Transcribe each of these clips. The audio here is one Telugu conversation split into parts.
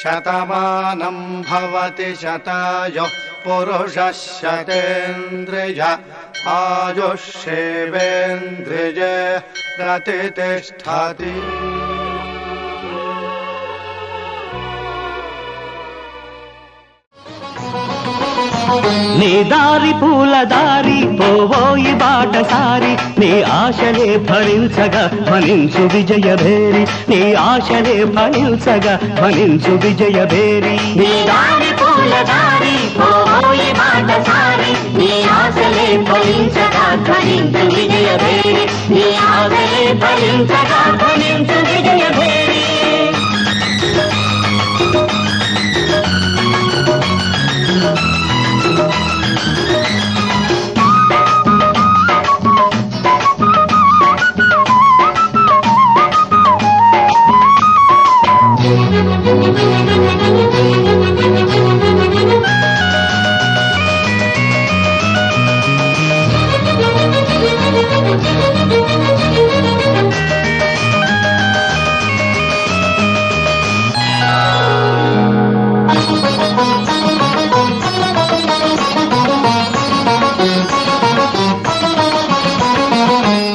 శతమానం భవతి శతాయుః పురుషः శతేంద్రియ ఆయుష్యేవేంద్రియే ప్రతిష్ఠతి. నీ దారి పూల దారి పోవోయి బాటసారి, నీ ఆశలే ఫలించగా ఫలించు విజయభేరి, నీ ఆశలే ఫలించగా ఫలించు విజయభేరి. నీ దారి పూల దారి పోవోయి బాటసారి, నీ ఆశలే ఫలించగా ఫలించు విజయభేరి, నీ ఆశలే ఫలించగా ఫలించు విజయభేరి.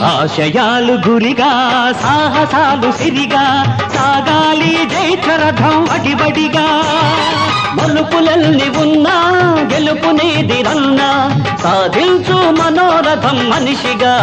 ఆశయాలు గురిగా సాహసాలు సిరిగా సాగాలి జైత్రరథం అడిబడిగా. మలుపులల్లి ఉన్నా గెలుపునేదిరన్నా సాధించు మనోరథం మనిషిగా.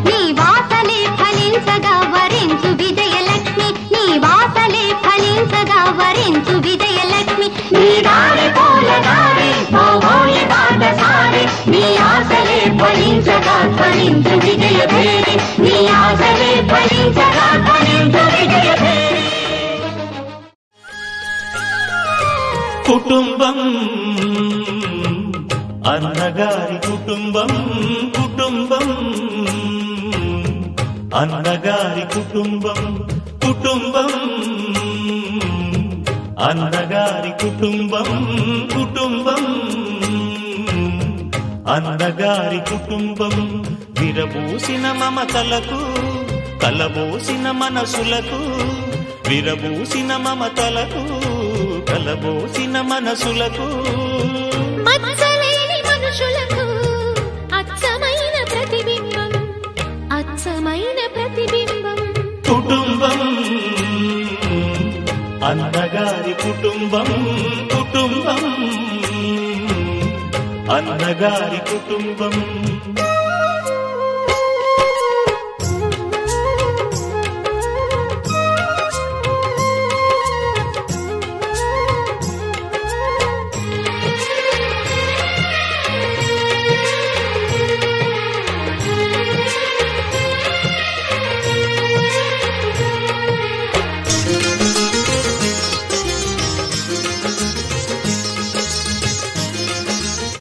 నీ వాసలే ఫలించగా వరించు విజయలక్ష్మి, నీ వాసలే ఫలించగా వరించు విజయలక్ష్మి. నీ దారి పూల దారి పోవోయి బాటసారి, నీ ఆశలే ఫలించగా ఫలించు విజయభేరి, నీ ఆశలే ఫలించగా ఫలించు విజయభేరి. కుటుంబం అన్నగారి కుటుంబం, కుటుంబం అన్నగారి కుటుంబం, కుటుంబం అన్నగారి కుటుంబం, కుటుంబం అన్నగారి కుటుంబం. విరబూసిన మమతలకు కలబోసిన మనసులకు, విరబూసిన మమతలకు కలబోసిన మనసులకు, మచ్చలేని మనుషులకు అచ్చమైన ప్రతిబింబం, అచ్చమైన ప్రతిబింబం. కుటుంబం అన్నగారి కుటుంబం, కుటుంబం అన్నగారి కుటుంబం.